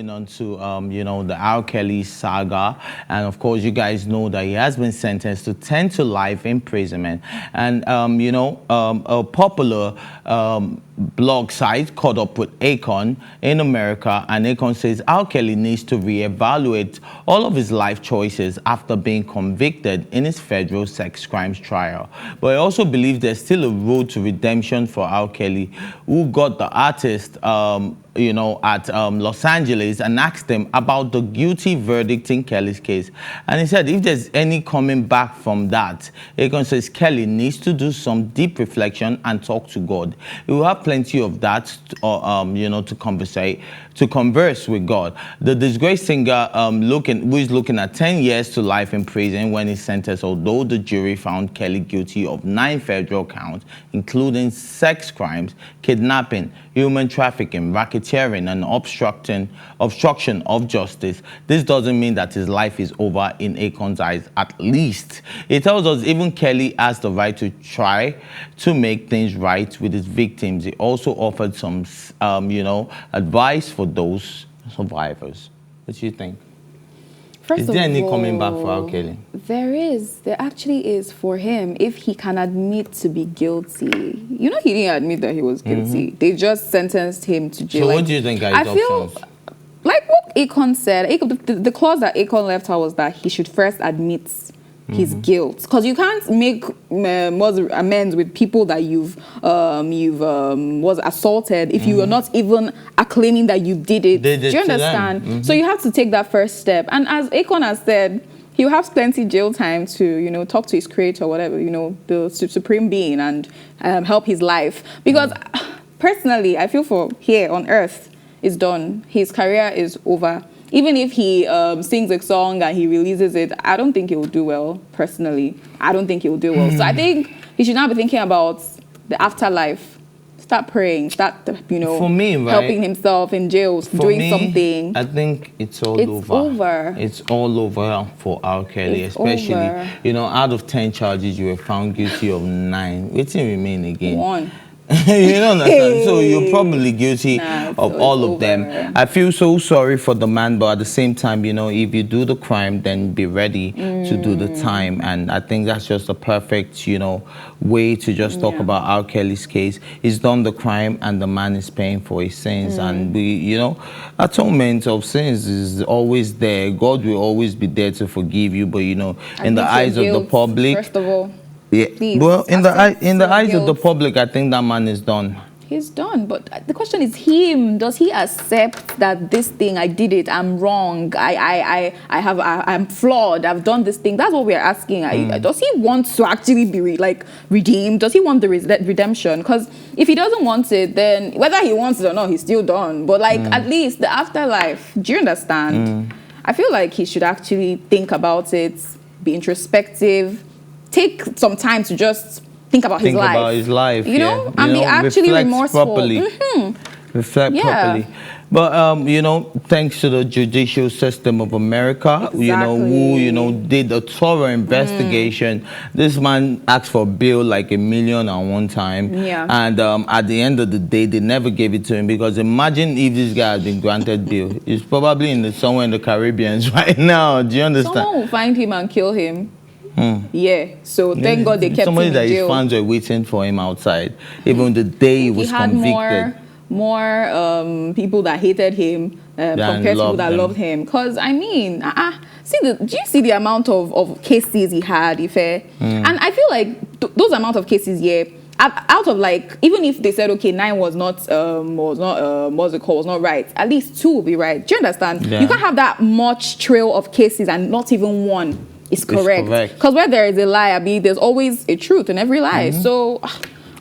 moving on to, the R.Kelly saga. And of course, you guys know that he has been sentenced to 10 to life imprisonment. And, a popular blog site caught up with Akon in America. And Akon says R.Kelly needs to reevaluate all of his life choices after being convicted in his federal sex crimes trial. But I also believe there's still a road to redemption for R.Kelly, who got the artist at Los Angeles and asked him about the guilty verdict in Kelly's case. And he said if there's any coming back from that, Akon says Kelly needs to do some deep reflection and talk to God. He will have plenty of that, to converse with God. The disgraced singer who is looking at 10 years to life in prison when he's sentenced, although the jury found Kelly guilty of 9 federal counts, including sex crimes, kidnapping, human trafficking, racketeering, and obstruction of justice. This doesn't mean that his life is over in Akon's eyes, at least. It tells us even Kelly has the right to try to make things right with his victims. He also offered some, advice for those survivors. What do you think? First is there any coming back for R.Kelly? There actually is for him if he can admit to be guilty. He didn't admit that he was guilty. They just sentenced him to jail. So what do you think are his options? Like what Akon said, the clause that Akon left out was that he should first admit his guilt, because you can't make amends with people that you've was assaulted if you are not even claiming that you did it. Do you understand? So you have to take that first step. And as Akon has said, he'll have plenty jail time to talk to his creator, whatever, the supreme being, and help his life. Because personally, I feel for here on earth, it's done. His career is over. Even if he sings a song and he releases it, I don't think he will do well, personally. I don't think he will do well. So I think he should now be thinking about the afterlife. Start praying, start, for me, right, helping himself in jail, doing something. I think it's all over. It's all over for R.Kelly, especially, out of 10 charges, you were found guilty of 9. Which remain again? 1. You don't understand. So you're probably guilty of all of them. I feel so sorry for the man, but at the same time, if you do the crime, then be ready to do the time. And I think that's just a perfect, way to just talk about R. Kelly's case. He's done the crime and the man is paying for his sins. And atonement of sins is always there. God will always be there to forgive you, but in the eyes of the public, first of all, yeah. Please, well, in the eyes of the public, I think that man is done. He's done, but the question is him. Does he accept that this thing, I did it, I'm wrong, I'm flawed, I've done this thing? That's what we're asking. Does he want to actually be redeemed? Does he want the redemption? Because if he doesn't want it, then whether he wants it or not, he's still done. But at least the afterlife, do you understand? I feel like he should actually think about it, be introspective, take some time to just think about his life. And be actually remorseful. Properly. Reflect properly. But, thanks to the judicial system of America, who, did a thorough investigation. This man asked for bail like $1 million at one time. Yeah. And at the end of the day, they never gave it to him, because imagine if this guy had been granted bail. He's probably somewhere in the Caribbean right now. Do you understand? Someone will find him and kill him. Yeah, so thank God they kept him in jail. Somebody that his fans were waiting for him outside, even the day he was convicted. More people that hated him compared to people that loved him. Because, do you see the amount of cases he had, Ife? And I feel like those amount of cases, out of even if they said, okay, 9 was not right, at least 2 will be right. Do you understand? Yeah. You can't have that much trail of cases and not even one is correct. Because where there is a lie, there's always a truth in every lie. So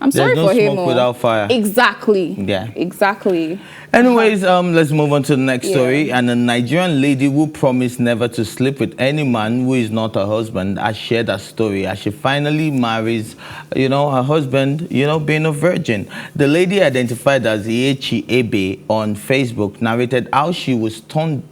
I'm sorry for him. There's no smoke without fire. Exactly. Yeah. Exactly. Anyways, let's move on to the next story. And a Nigerian lady who promised never to sleep with any man who is not her husband has shared her story as she finally marries, her husband, being a virgin. The lady, identified as Iechi Ebe on Facebook, narrated how she was turned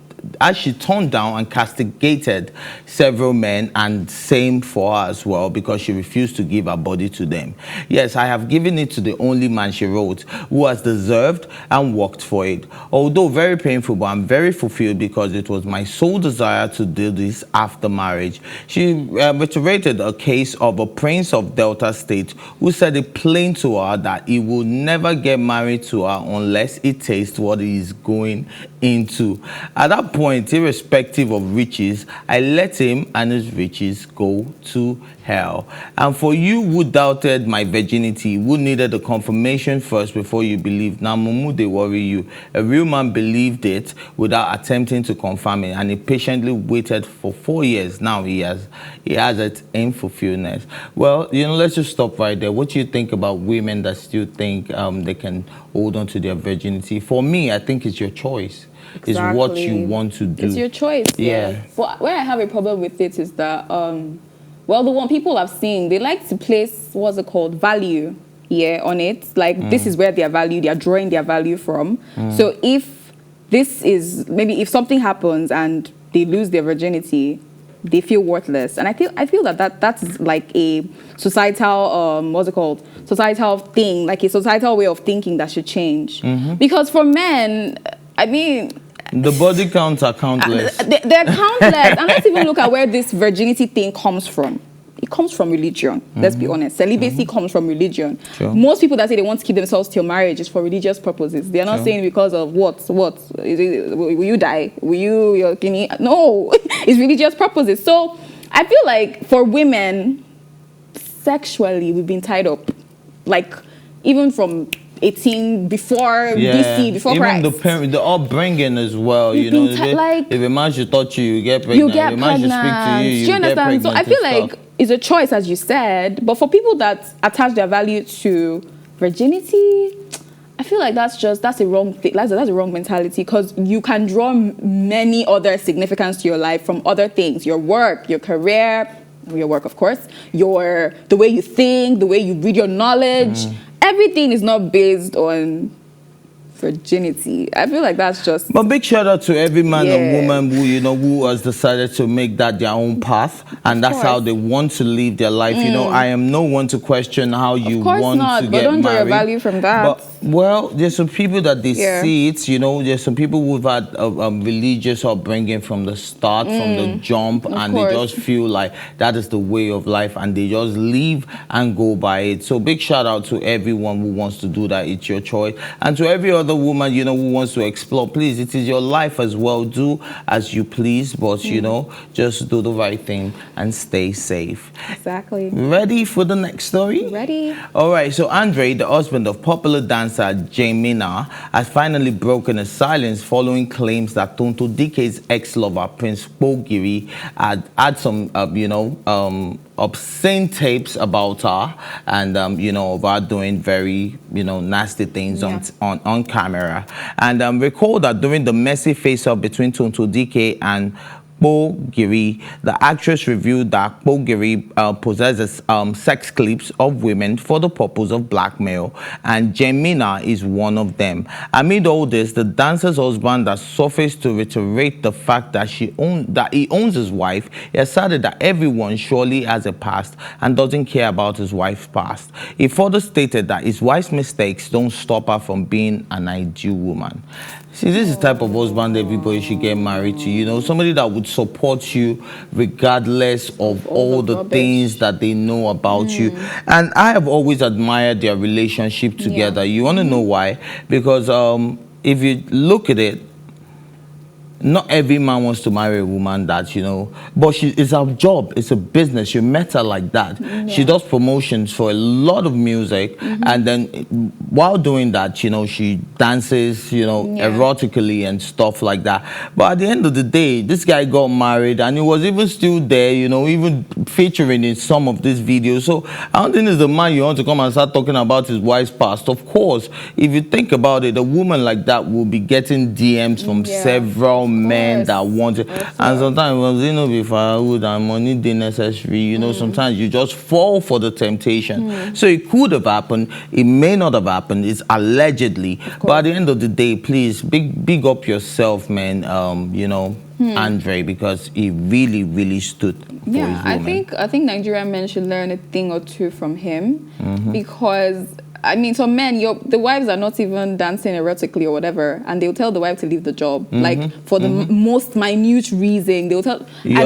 as she turned down and castigated several men, and same for her as well, because she refused to give her body to them. Yes, I have given it to the only man, she wrote, who has deserved and worked for it. Although very painful, but I'm very fulfilled because it was my sole desire to do this after marriage. She reiterated a case of a prince of Delta State who said it plain to her that he will never get married to her unless he tastes what he is going into. At that point, irrespective of riches, I let him and his riches go to hell. And for you who doubted my virginity, who needed a confirmation first before you believed, now mumu they worry you. A real man believed it without attempting to confirm it, and he patiently waited for 4 years. Now he has it in fulfillment. Well, let's just stop right there. What do you think about women that still think they can hold on to their virginity? For me, I think it's your choice. Exactly. It's what you want to do. It's your choice. Yeah. But where I have a problem with it is that, well, the one people have seen, they like to place, what's it called, value, on it. Like, this is where their value, they are drawing their value from. So if this is, maybe if something happens and they lose their virginity, they feel worthless. And I feel that's like a societal, what's it called, societal thing, like a societal way of thinking that should change. Because for men, I mean, the body counts are countless. They're countless. And let's even look at where this virginity thing comes from. It comes from religion. Let's be honest. Celibacy comes from religion. Sure. Most people that say they want to keep themselves till marriage is for religious purposes. They're not saying because of what? Is it, will you die? Will you, no, it's religious purposes. So I feel like for women, sexually, we've been tied up. Like, even from 18, before BC, before even Christ. the upbringing as well. Like, if a man should touch you, you get pregnant. If a man should speak to you, you do you understand? get pregnant. So I feel like it's a choice, as you said, but for people that attach their value to virginity, I feel like that's a wrong thing. That's a wrong mentality, because you can draw many other significance to your life from other things: your work, your career, your work, of course, the way you think, the way you read your knowledge. Everything is not based on virginity. I feel like that's just... But big shout out to every man and woman who has decided to make that their own path, and that's how they want to live their life. I am no one to question how you want to get married. But don't draw your value from that. But, well, there's some people that they see it, there's some people who've had a religious upbringing from the start, from the jump, and they just feel like that is the way of life, and they just live and go by it. So big shout out to everyone who wants to do that. It's your choice. And to every other woman, who wants to explore, please, it is your life as well. Do as you please, but, just do the right thing and stay safe. Exactly. Ready for the next story? Ready. All right, so Andre, the husband of popular dancer JANEMENA, has finally broken his silence following claims that Tonto Dikeh's ex-lover, Prince Kpokpogri, had some, obscene tapes about her, and of her doing very nasty things on camera. And recall that during the messy face-off between Tonto Dikeh and Kpokpogri, the actress revealed that Kpokpogri possesses sex clips of women for the purpose of blackmail, and JANEMENA is one of them. Amid all this, the dancer's husband has surfaced to reiterate the fact that he owns his wife. He asserted that everyone surely has a past and doesn't care about his wife's past. He further stated that his wife's mistakes don't stop her from being an ideal woman. See, this is the type of husband everybody should get married to, somebody that would support you regardless of all the things that they know about you. And I have always admired their relationship together. You want to know why? Because if you look at it, not every man wants to marry a woman that, but it's her job, it's a business. You met her like that. She does promotions for a lot of music, and then while doing that, she dances, erotically and stuff like that. But at the end of the day, this guy got married, and he was even still there, even featuring in some of these videos. So I don't think it's the man you want to come and start talking about his wife's past. Of course, if you think about it, a woman like that will be getting DMs from several men that want it. And sometimes, you know, before and money they necessary, you know, sometimes you just fall for the temptation. So it could have happened. It may not have happened. It's allegedly. But at the end of the day, please, big up yourself, man, you know, Andre, because he really, really stood for his woman. I think Nigerian men should learn a thing or two from him, because I mean, some men, the wives are not even dancing erotically or whatever, and they'll tell the wife to leave the job, like for the most minute reason. They'll tell, I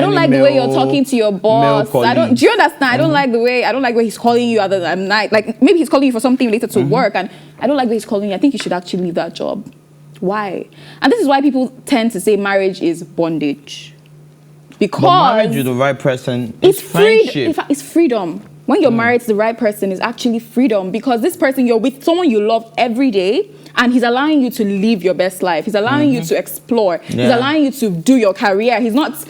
don't like the way you're talking to your boss. Do you understand? I don't like the way he's calling you other than night. Like maybe he's calling you for something related to work, and I don't like the way he's calling you. I think you should actually leave that job. Why? And this is why people tend to say marriage is bondage. Because but marriage with the right person is friendship. In fact, it's freedom. When you're married to the right person, it's actually freedom, because this person, you're with someone you love every day, and he's allowing you to live your best life. He's allowing you to explore. He's allowing you to do your career. He's not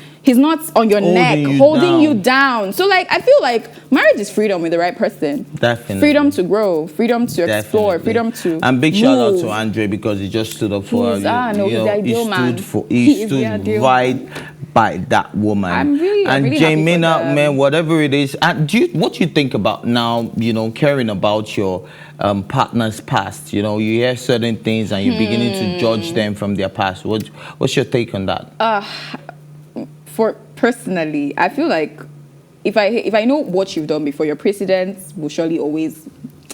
on your neck, holding you down. So like, I feel like marriage is freedom with the right person. Definitely. Freedom to grow, freedom to explore, freedom to And big shout out to Andre, because he just stood up for he's the ideal man. He stood right by that woman. I'm really JANEMENA, man, whatever it is. And what do you think about now, you know, caring about your partner's past? You know, you hear certain things and you're beginning to judge them from their past. What's your take on that? For personally, I feel like if I know what you've done before, your precedents will surely always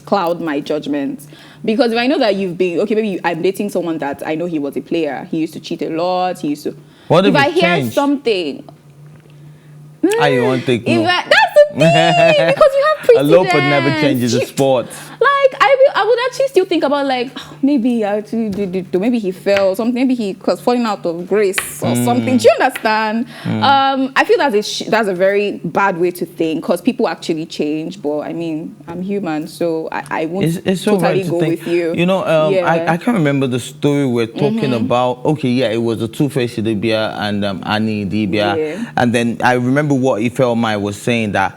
cloud my judgment. Because if I know that you've been, okay, maybe I'm dating someone that I know he was a player. He used to cheat a lot. He used to... What if I hear changed? Something... I won't take no. That's the thing, because you have precedents. A loper never changes the sport. Like, I would actually still think about, like, oh, maybe he actually did, maybe he fell, or something, maybe he was falling out of grace or something. Do you understand? I feel that's a very bad way to think, because people actually change, but I mean, I'm human, so I won't totally go with you. You know, I can't remember the story we're talking about. Okay, yeah, it was the Two-Face Idibia and Annie Idibia. And then I remember what Ifeoma was saying, that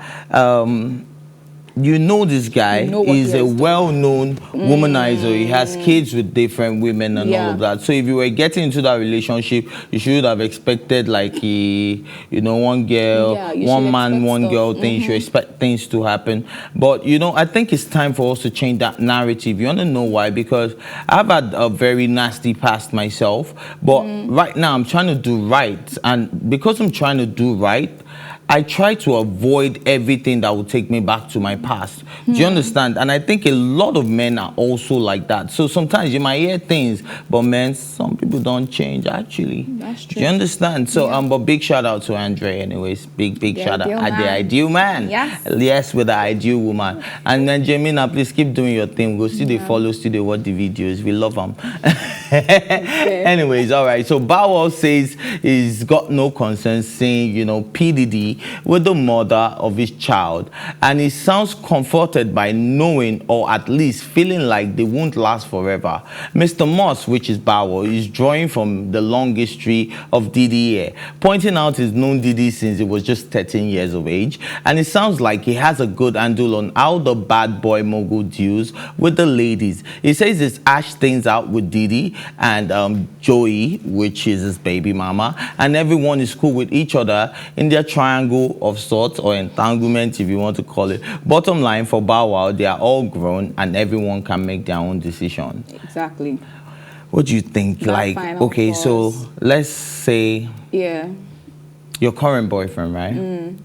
you know this guy is a well-known womanizer. He has kids with different women and all of that. So if you were getting into that relationship, you should have expected like one girl, one man, one girl thing. You should expect things to happen. But you know, I think it's time for us to change that narrative. You want to know why? Because I've had a very nasty past myself, but right now I'm trying to do right. And because I'm trying to do right, I try to avoid everything that will take me back to my past. Do you understand? And I think a lot of men are also like that. So sometimes you might hear things, but man, some people don't change actually. That's true. Do you understand? So but big shout out to Andre anyways. Big shout out at the ideal man. Yes, with the ideal woman. And then JANEMENA, please keep doing your thing. Go see the follow, see the watch the videos. We love them. Anyways, all right. So Bow Wow says he's got no concern saying, you know, P. Diddy with the mother of his child, and he sounds comforted by knowing, or at least feeling like they won't last forever. Mr. Moss, which is Bow Wow, is drawing from the long history of Diddy here, pointing out he's known Diddy since he was just 13 years of age, and it sounds like he has a good handle on how the bad boy mogul deals with the ladies. He says he's hashed things out with Diddy and Joey, which is his baby mama, and everyone is cool with each other in their triangle of sorts, or entanglement if you want to call it. Bottom line, for Bow Wow, they are all grown and everyone can make their own decision. Exactly. What do you think? That like, okay, so let's say your current boyfriend, right?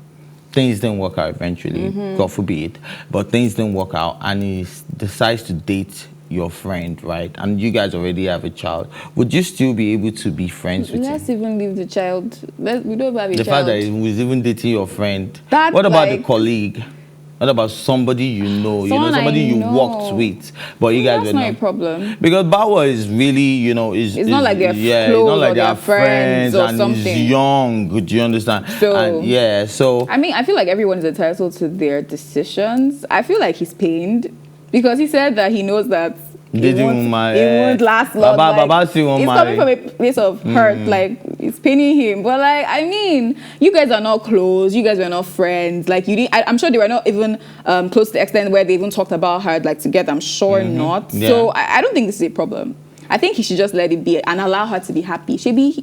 Things didn't work out eventually, God forbid, but things didn't work out, and he decides to date your friend, right? And you guys already have a child. Would you still be able to be friends with him? Let's even leave the child. We don't have a child. The fact that he was even dating your friend. That's what about the colleague? What about somebody you know? Somebody you worked with, but you guys were not. That's not a problem. Because Bow Wow is really, you know, it's not like they're it's not like they're friends or something. He's young. Do you understand? So and so I mean, I feel like everyone is entitled to their decisions. I feel like he's pained because he said that he knows that it won't last long. He's coming from a place of hurt, like it's paining him. But like, I mean, you guys are not close. You guys were not friends. Like I'm sure they were not even close to the extent where they even talked about her like together. I'm sure not. So I don't think this is a problem. I think he should just let it be and allow her to be happy.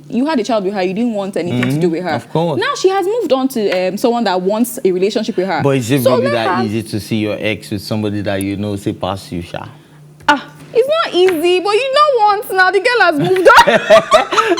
You had a child with her, you didn't want anything to do with her. Of course. Now she has moved on to someone that wants a relationship with her. But is it really that easy to see your ex with somebody that you know say pass you, Sha? It's not easy, but you know once now the girl has moved on.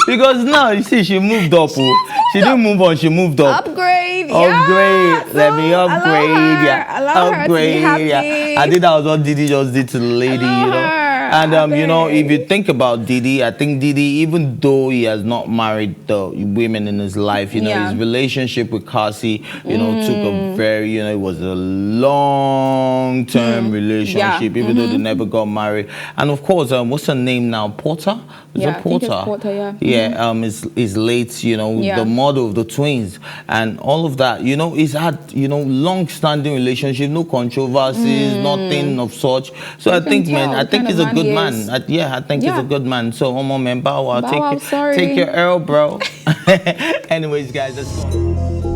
Because now you see she moved up. She didn't move on, she moved up. Upgrade. Upgrade. Let me upgrade. Allow her to be happy. I think that was what Diddy just did to the lady, you know. And you know, if you think about Diddy, I think Diddy, even though he has not married the women in his life, you know, his relationship with Cassie, you know, took a very, you know, it was a long-term relationship, even though they never got married. And of course, what's her name now? Porter? Is it Porter? I think it's Porter, Yeah, is late, you know, the mother of the twins, and all of that. You know, he's had, you know, long-standing relationship, no controversies, nothing of such. So I think, man, I think he's a good man. I think he's a good man. So, Omo, man, bow wow, take your L, bro. Anyways, guys, let's go.